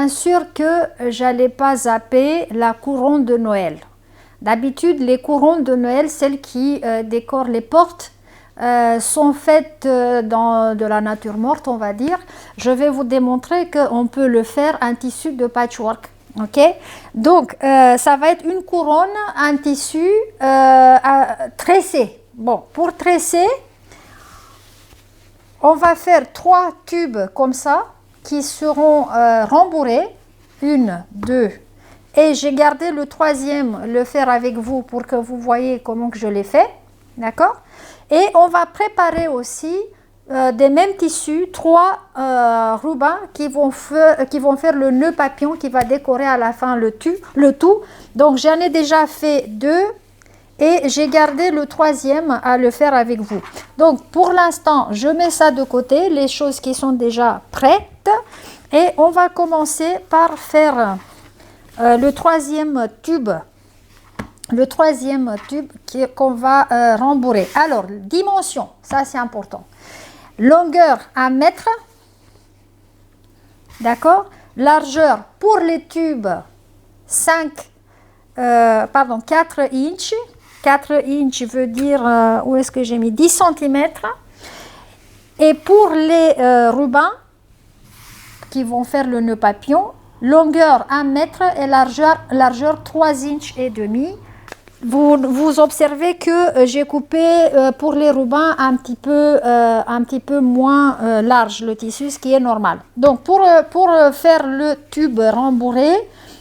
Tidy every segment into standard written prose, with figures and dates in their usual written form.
bien sûr que j'allais pas zapper la couronne de Noël. D'habitude, les couronnes de Noël, celles qui décorent les portes, sont faites dans de la nature morte, on va dire. Je vais vous démontrer qu'on peut le faire en tissu de patchwork. Ok, donc ça va être une couronne en tissu tressé. Bon, pour tresser, on va faire 3 tubes comme ça qui seront rembourrés. 1, 2, et j'ai gardé le 3e, le faire avec vous pour que vous voyez comment que je l'ai fait. D'accord? Et on va préparer aussi des mêmes tissus, 3 rubans qui vont faire le nœud papillon qui va décorer à la fin le tout. Donc j'en ai déjà fait 2 et j'ai gardé le 3e à le faire avec vous. Donc pour l'instant, je mets ça de côté, les choses qui sont déjà prêtes, et on va commencer par faire le 3e tube. Le 3e tube qu'on va rembourrer. Alors, dimension, ça c'est important. Longueur 1 mètre, d'accord. Largeur pour les tubes 4 inches. 4 inches veut dire, où est-ce que j'ai mis 10 cm. Et pour les rubans qui vont faire le nœud papillon, longueur 1 mètre et largeur 3 inches et demi. Vous observez que j'ai coupé pour les rubans un petit peu moins large le tissu, ce qui est normal. Donc pour faire le tube rembourré,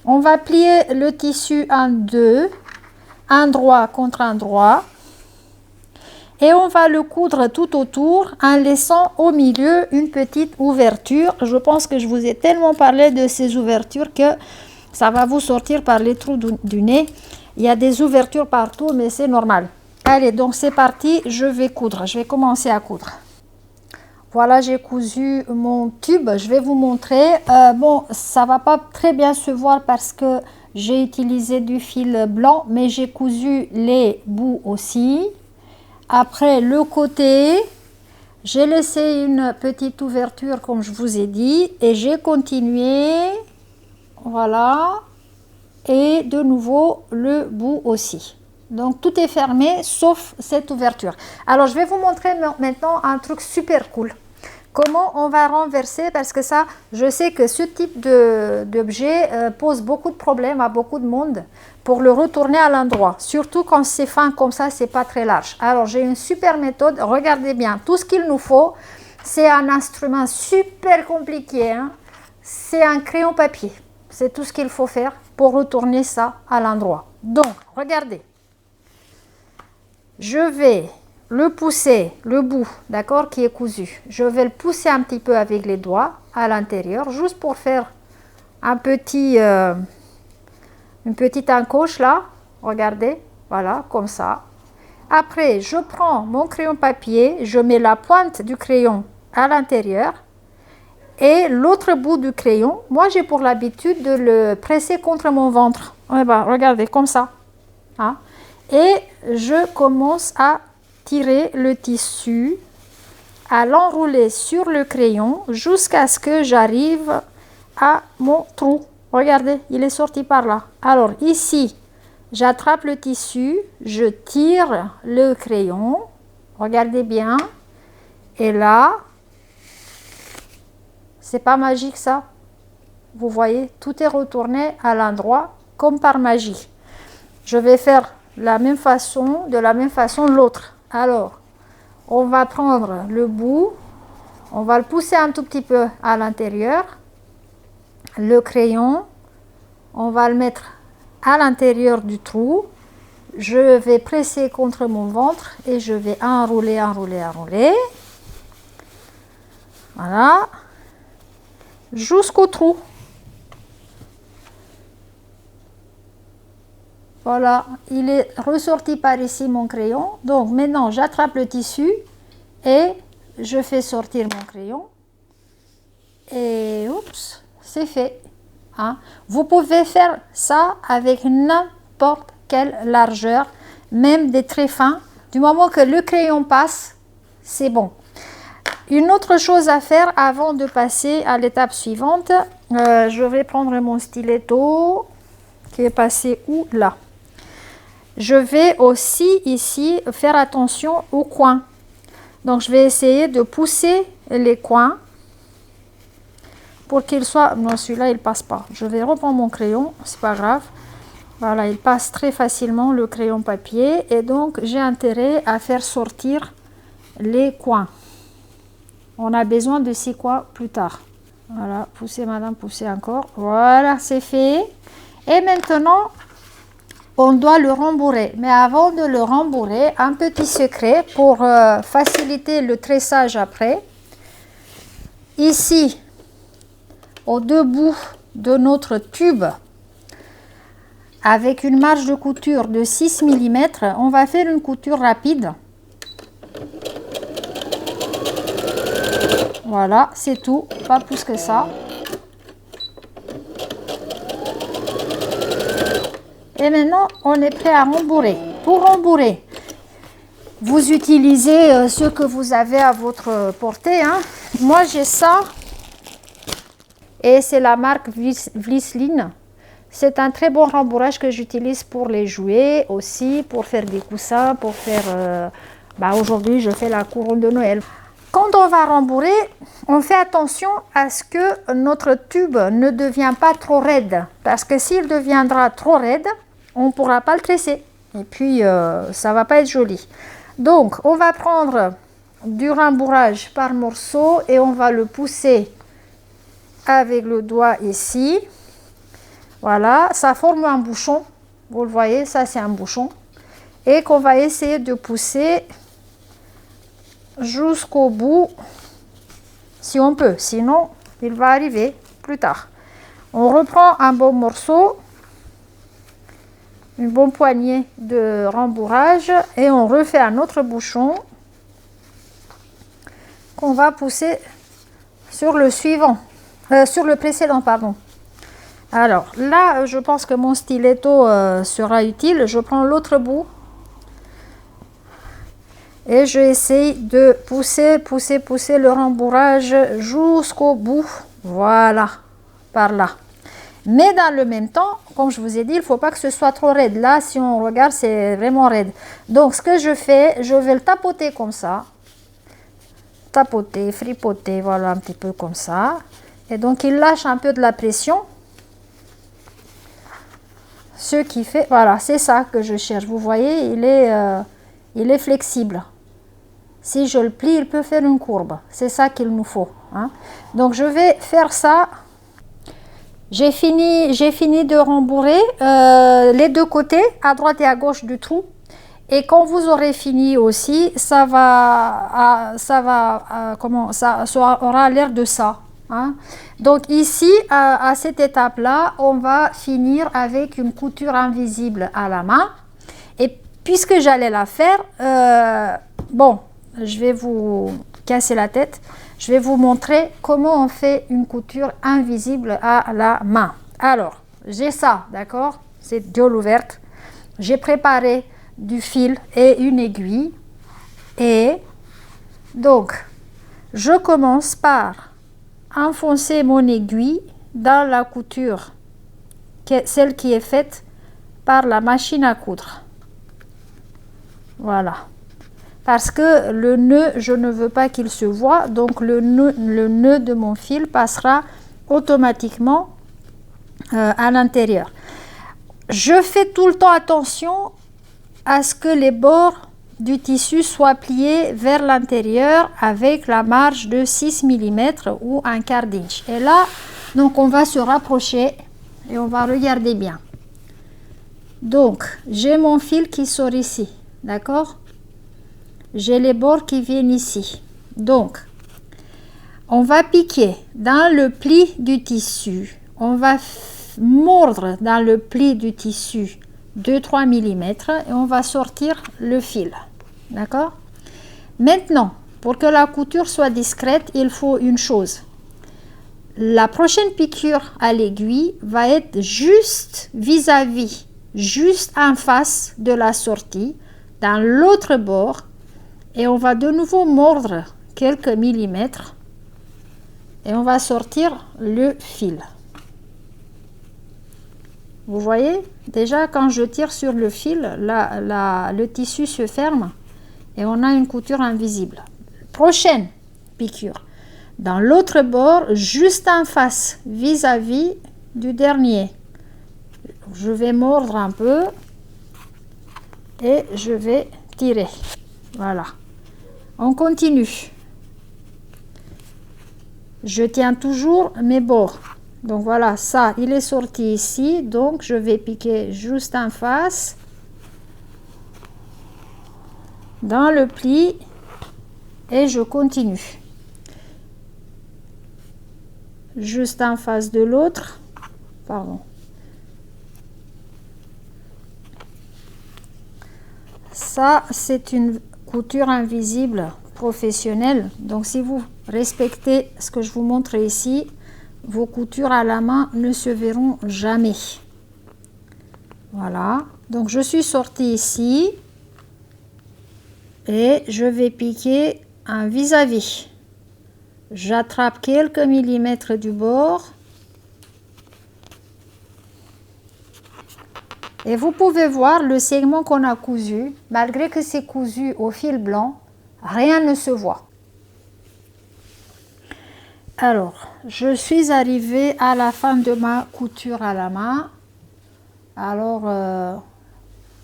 on va plier le tissu en 2, un droit contre un droit, et on va le coudre tout autour en laissant au milieu une petite ouverture. Je pense que je vous ai tellement parlé de ces ouvertures que ça va vous sortir par les trous du nez. Il y a des ouvertures partout, mais c'est normal. Allez, donc c'est parti, je vais coudre. Je vais commencer à coudre. Voilà, j'ai cousu mon tube. Je vais vous montrer. Bon, ça va pas très bien se voir parce que j'ai utilisé du fil blanc, mais j'ai cousu les bouts aussi. Après, le côté, j'ai laissé une petite ouverture comme je vous ai dit et j'ai continué. Voilà. Et de nouveau le bout aussi. Donc tout est fermé sauf cette ouverture. Alors je vais vous montrer maintenant un truc super cool. Comment on va renverser, parce que ça, je sais que ce type d'objet pose beaucoup de problèmes à beaucoup de monde pour le retourner à l'endroit. Surtout quand c'est fin comme ça, c'est pas très large. Alors j'ai une super méthode, regardez bien. Tout ce qu'il nous faut, c'est un instrument super compliqué, hein. C'est un crayon papier. C'est tout ce qu'il faut faire pour retourner ça à l'endroit. Donc, regardez. Je vais le pousser, le bout, d'accord, qui est cousu. Je vais le pousser un petit peu avec les doigts à l'intérieur, juste pour faire une petite encoche là. Regardez, voilà, comme ça. Après, je prends mon crayon papier, je mets la pointe du crayon à l'intérieur. Et l'autre bout du crayon, moi j'ai pour l'habitude de le presser contre mon ventre. Ouais, bah, regardez, comme ça. Hein? Et je commence à tirer le tissu, à l'enrouler sur le crayon jusqu'à ce que j'arrive à mon trou. Regardez, il est sorti par là. Alors ici, j'attrape le tissu, je tire le crayon. Regardez bien. Et là, c'est pas magique ça? Vous voyez, tout est retourné à l'endroit comme par magie. Je vais faire de la même façon l'autre. Alors, on va prendre le bout, on va le pousser un tout petit peu à l'intérieur. Le crayon, on va le mettre à l'intérieur du trou. Je vais presser contre mon ventre et je vais enrouler, enrouler, enrouler. Voilà. Jusqu'au trou. Voilà, il est ressorti par ici mon crayon. Donc maintenant j'attrape le tissu et je fais sortir mon crayon. Et oups, c'est fait. Hein? Vous pouvez faire ça avec n'importe quelle largeur, même des très fins. Du moment que le crayon passe, c'est bon. Une autre chose à faire avant de passer à l'étape suivante, je vais prendre mon stiletto qui est passé où? Là. Je vais aussi ici faire attention aux coins. Donc je vais essayer de pousser les coins pour qu'ils soient... Non, celui-là il passe pas. Je vais reprendre mon crayon, c'est pas grave. Voilà, il passe très facilement le crayon papier et donc j'ai intérêt à faire sortir les coins. On a besoin de ces coins plus tard. Voilà, poussez madame, poussez encore. Voilà, c'est fait. Et maintenant, on doit le rembourrer. Mais avant de le rembourrer, un petit secret pour faciliter le tressage après. Ici, aux deux bouts de notre tube, avec une marge de couture de 6 mm, on va faire une couture rapide. Voilà, c'est tout, pas plus que ça. Et maintenant, on est prêt à rembourrer. Pour rembourrer, vous utilisez ce que vous avez à votre portée, hein. Moi, j'ai ça. Et c'est la marque Vlisline. C'est un très bon rembourrage que j'utilise pour les jouets aussi, pour faire des coussins, pour faire... aujourd'hui, je fais la couronne de Noël. Quand on va rembourrer, on fait attention à ce que notre tube ne devienne pas trop raide. Parce que s'il deviendra trop raide, on ne pourra pas le tresser. Et puis, ça ne va pas être joli. Donc, on va prendre du rembourrage par morceau et on va le pousser avec le doigt ici. Voilà, ça forme un bouchon. Vous le voyez, ça c'est un bouchon. Et qu'on va essayer de pousser jusqu'au bout, si on peut. Sinon, il va arriver plus tard. On reprend un bon morceau, une bonne poignée de rembourrage et on refait un autre bouchon qu'on va pousser sur le suivant, sur le précédent, pardon. Alors là, je pense que mon stiletto sera utile. Je prends l'autre bout et je essaye de pousser le rembourrage jusqu'au bout. Voilà, par là. Mais dans le même temps, comme je vous ai dit, il ne faut pas que ce soit trop raide. Là, si on regarde, c'est vraiment raide. Donc, ce que je fais, je vais le tapoter comme ça. Tapoter, fripoter, voilà, un petit peu comme ça. Et donc, il lâche un peu de la pression. Ce qui fait, voilà, c'est ça que je cherche. Vous voyez, il est flexible. Si je le plie, il peut faire une courbe. C'est ça qu'il nous faut, hein. Donc, je vais faire ça. J'ai fini de rembourrer les deux côtés, à droite et à gauche du trou. Et quand vous aurez fini aussi, ça aura l'air de ça. Hein. Donc ici, à cette étape-là, on va finir avec une couture invisible à la main. Et puisque j'allais la faire, je vais vous casser la tête. Je vais vous montrer comment on fait une couture invisible à la main. Alors, j'ai ça, d'accord? C'est diole ouverte. J'ai préparé du fil et une aiguille. Et donc, je commence par enfoncer mon aiguille dans la couture, celle qui est faite par la machine à coudre. Voilà. Parce que le nœud, je ne veux pas qu'il se voie, donc le nœud de mon fil passera automatiquement à l'intérieur. Je fais tout le temps attention à ce que les bords du tissu soient pliés vers l'intérieur avec la marge de 6 mm ou un quart d'inch. Et là, donc on va se rapprocher et on va regarder bien. Donc, j'ai mon fil qui sort ici, d'accord? J'ai les bords qui viennent ici. Donc, on va piquer dans le pli du tissu. On va mordre dans le pli du tissu 2-3 mm et on va sortir le fil. D'accord? Maintenant, pour que la couture soit discrète, il faut une chose. La prochaine piqûre à l'aiguille va être juste vis-à-vis, juste en face de la sortie, dans l'autre bord. Et on va de nouveau mordre quelques millimètres et on va sortir le fil. Vous voyez, déjà quand je tire sur le fil, le tissu se ferme et on a une couture invisible. Prochaine piqûre. Dans l'autre bord, juste en face, vis-à-vis du dernier. Je vais mordre un peu et je vais tirer. Voilà. On continue. Je tiens toujours mes bords. Donc voilà, ça, il est sorti ici. Donc je vais piquer juste en face. Dans le pli. Et je continue. Juste en face de l'autre. Pardon. Ça, c'est une couture invisible professionnelle. Donc si vous respectez ce que je vous montre ici, vos coutures à la main ne se verront jamais. Voilà. Donc je suis sortie ici et je vais piquer un vis-à-vis. J'attrape quelques millimètres du bord. Et vous pouvez voir le segment qu'on a cousu. Malgré que c'est cousu au fil blanc, rien ne se voit. Alors, je suis arrivée à la fin de ma couture à la main. Alors,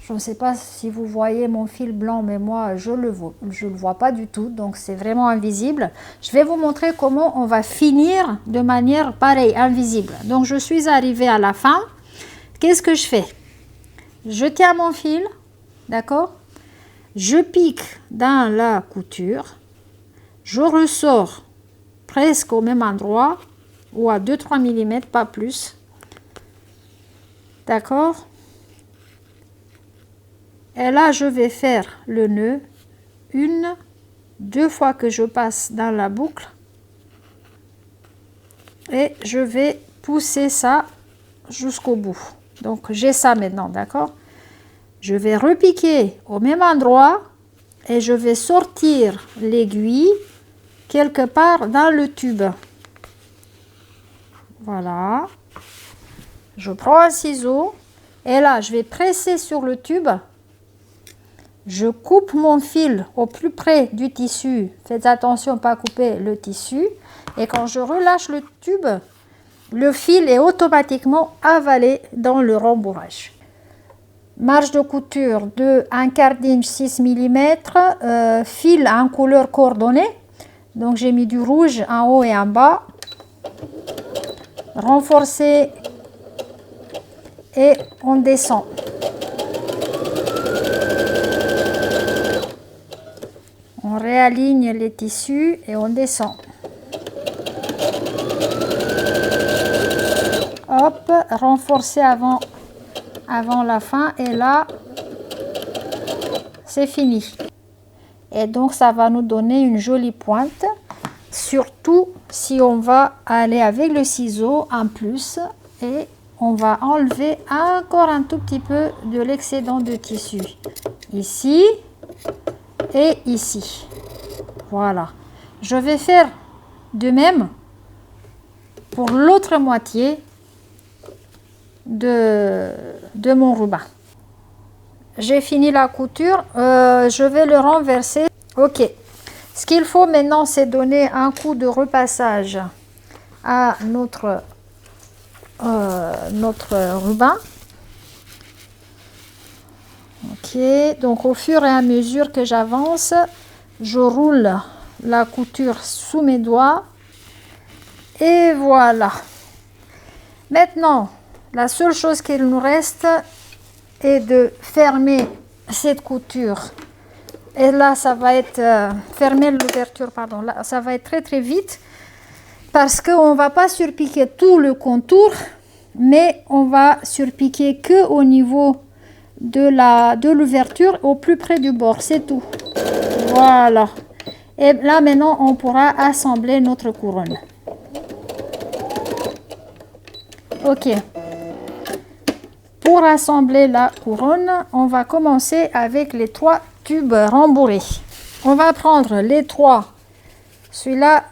je ne sais pas si vous voyez mon fil blanc, mais moi, je le vois pas du tout. Donc, c'est vraiment invisible. Je vais vous montrer comment on va finir de manière pareille, invisible. Donc, je suis arrivée à la fin. Qu'est-ce que je fais? Je tiens mon fil, d'accord? Je pique dans la couture. Je ressors presque au même endroit ou à 2-3 mm, pas plus. D'accord? Et là, je vais faire le nœud deux fois que je passe dans la boucle. Et je vais pousser ça jusqu'au bout. Donc, j'ai ça maintenant, d'accord? Je vais repiquer au même endroit et je vais sortir l'aiguille quelque part dans le tube. Voilà. Je prends un ciseau et là, je vais presser sur le tube. Je coupe mon fil au plus près du tissu. Faites attention à ne pas couper le tissu. Et quand je relâche le tube, le fil est automatiquement avalé dans le rembourrage. Marge de couture de 1/4 d'inch 6 mm, fil en couleur coordonnée. Donc j'ai mis du rouge en haut et en bas. Renforcé et on descend. On réaligne les tissus et on descend. Hop, renforcer avant la fin et là, c'est fini. Et donc, ça va nous donner une jolie pointe, surtout si on va aller avec le ciseau en plus et on va enlever encore un tout petit peu de l'excédent de tissu. Ici et ici. Voilà. Je vais faire de même pour l'autre moitié de mon ruban. J'ai fini la couture, je vais le renverser. Ok, ce qu'il faut maintenant, c'est donner un coup de repassage à notre ruban. Ok, donc au fur et à mesure que j'avance, je roule la couture sous mes doigts et voilà. Maintenant, la seule chose qu'il nous reste est de fermer cette couture. Et là, ça va être fermer l'ouverture, pardon. Là, ça va être très très vite parce qu'on ne va pas surpiquer tout le contour, mais on va surpiquer que au niveau de l'ouverture, au plus près du bord, c'est tout. Voilà. Et là, maintenant, on pourra assembler notre couronne. Ok. Pour assembler la couronne, on va commencer avec les 3 tubes rembourrés. On va prendre les 3. Celui-là,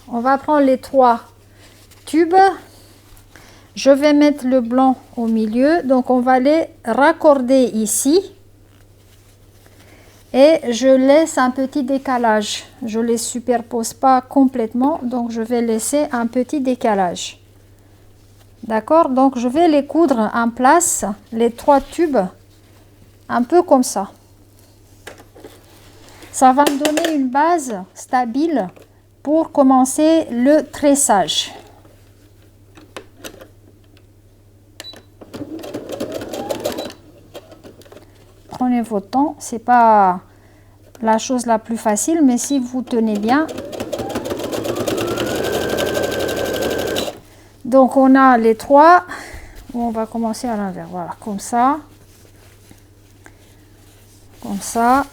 on va prendre les 3 tubes. Je vais mettre le blanc au milieu, donc on va les raccorder ici. Et je laisse un petit décalage. Je ne les superpose pas complètement, donc je vais laisser un petit décalage. D'accord? Donc je vais les coudre en place, les 3 tubes, un peu comme ça. Ça va me donner une base stable pour commencer le tressage. Prenez votre temps, c'est pas la chose la plus facile, mais si vous tenez bien. Donc on a les 3, on va commencer à l'envers, voilà, comme ça, comme ça.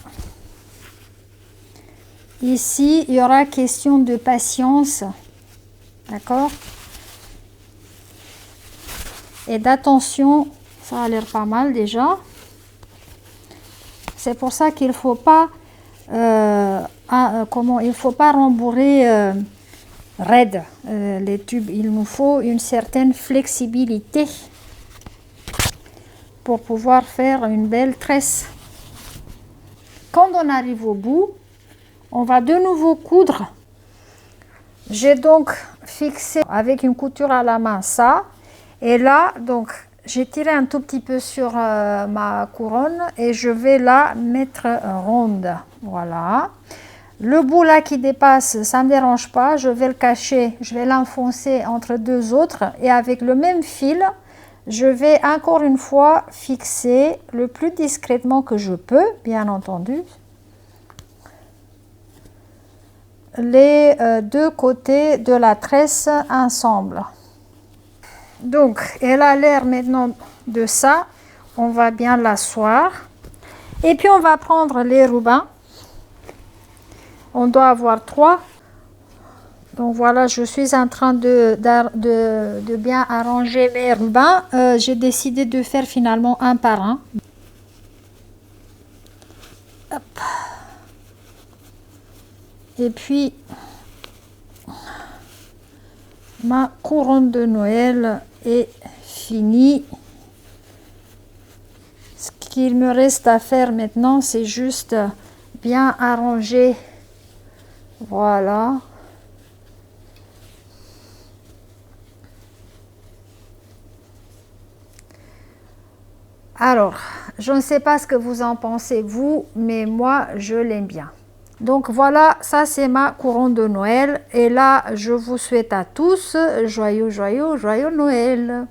Ici, il y aura question de patience, d'accord? Et d'attention, ça a l'air pas mal déjà. C'est pour ça qu'il ne faut pas, il faut pas rembourrer raide les tubes. Il nous faut une certaine flexibilité pour pouvoir faire une belle tresse. Quand on arrive au bout, on va de nouveau coudre. J'ai donc fixé avec une couture à la main ça. Et là, donc, j'ai tiré un tout petit peu sur ma couronne et je vais la mettre ronde. Voilà. Le bout là qui dépasse, ça ne me dérange pas. Je vais le cacher, je vais l'enfoncer entre 2 autres. Et avec le même fil, je vais encore une fois fixer le plus discrètement que je peux, bien entendu, les 2 côtés de la tresse ensemble. Donc, elle a l'air maintenant de ça. On va bien l'asseoir. Et puis, on va prendre les rubans. On doit avoir 3. Donc, voilà, je suis en train de bien arranger mes rubans. J'ai décidé de faire finalement un par un. Hop. Et puis, ma couronne de Noël est finie. Ce qu'il me reste à faire maintenant, c'est juste bien arranger. Voilà. Alors, je ne sais pas ce que vous en pensez, vous, mais moi, je l'aime bien. Donc voilà, ça c'est ma couronne de Noël. Et là, je vous souhaite à tous joyeux Noël.